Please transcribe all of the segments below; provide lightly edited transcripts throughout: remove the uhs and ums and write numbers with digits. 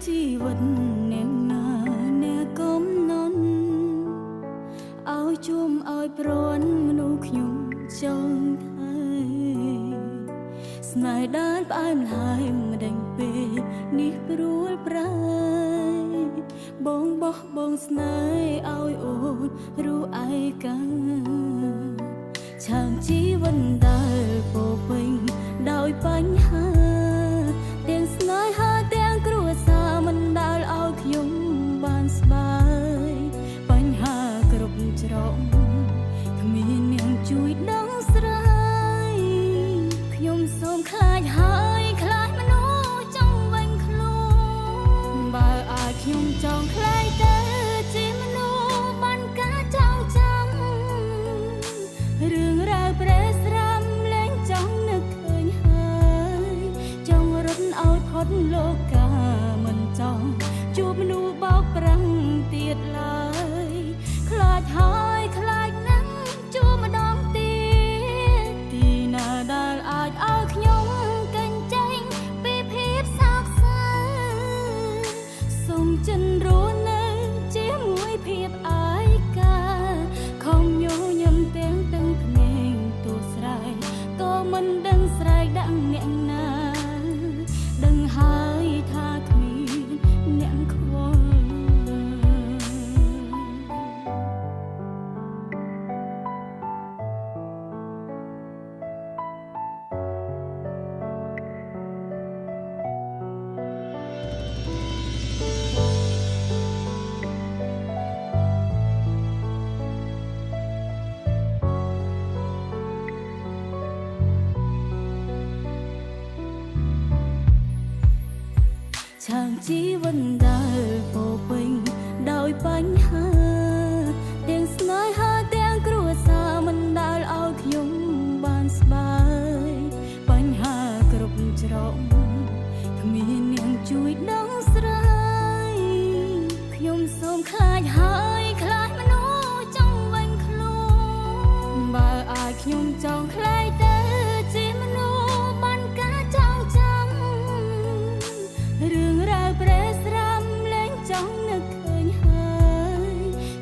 ជីវិតអ្នកណាអ្នកកុំនន់ឲ្យជួមឲ្យប្រន់មនុស្សខ្ញុំចង់ហើយស្នេហ៍ដែលផ្អែមល្ហែមមិនដេញពេលនេះព្រួលប្រែបងបោះបងស្នេហ៍ឲ្យអូនรู้ឯកាឆាងជីវិតដែលពោពេញដោយបញ្ហាទាំងស្នេហាទាំងគ្រួសារមិនដែលឲ្យខ្ញុំបានស្បាយបញ្ហាគ្រប់ច្រកគ្មានអ្នកជួយដឹងស្រាយខ្ញុំសូមខ្លាចហើយខ្លាចមនុស្សចង់វិញខ្លួនបើអាចខ្ញុំចង់ខ្លាចទៅជាមនុស្សបានការចង់ចាំរឿងរ៉ាវប្រេស្រាំលែងចង់នឹកឃើញហើយចង់រត់ឲ្យផុតលោកាមិនចង់ជួបមនុស្សបោកប្រាំងទៀតឡើយខ្លាចហើយខ្លាចនឹងជួបម្ដងទៀតទីណាដែលអាចឲ្យខ្ញុំកេញចេញពីភាពសោកសៅសូមចិនរស់នៅជាមួយភាពអាយកាខំញញឹមទាំងទឹកភ្នែកទូស្រែកក៏មិនដឹងស្រែកដាក់អ្នកណាដឹងហើយថាគ្មានអ្នកខ្វល់ឆាងជីវិតដែលពោពេញដោយបញ្ហាទាំងស្នេហាទាំងគ្រួសារមិនដែលឲ្យខ្ញុំបានស្បាយបញ្ហាគ្រប់ច្រកគ្មានអ្នកជួយដឹងស្រាយខ្ញុំសូមខ្លាចហើយខ្លាចមនុស្សចង់វិញខ្លួនបើអាចខ្ញុំចង់ខ្លាចទៅជាមនុស្សបានការចង់ចាំរឿងរ៉ាវប្រេស្រាំលែងចង់នឹកឃើញហើយ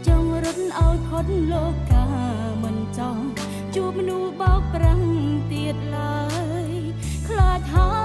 ចង់រត់ឲ្យផុតលោកាមិនចង់ជួបមនុស្សបោកប្រាំងទៀតឡើយខ្លាចហើយ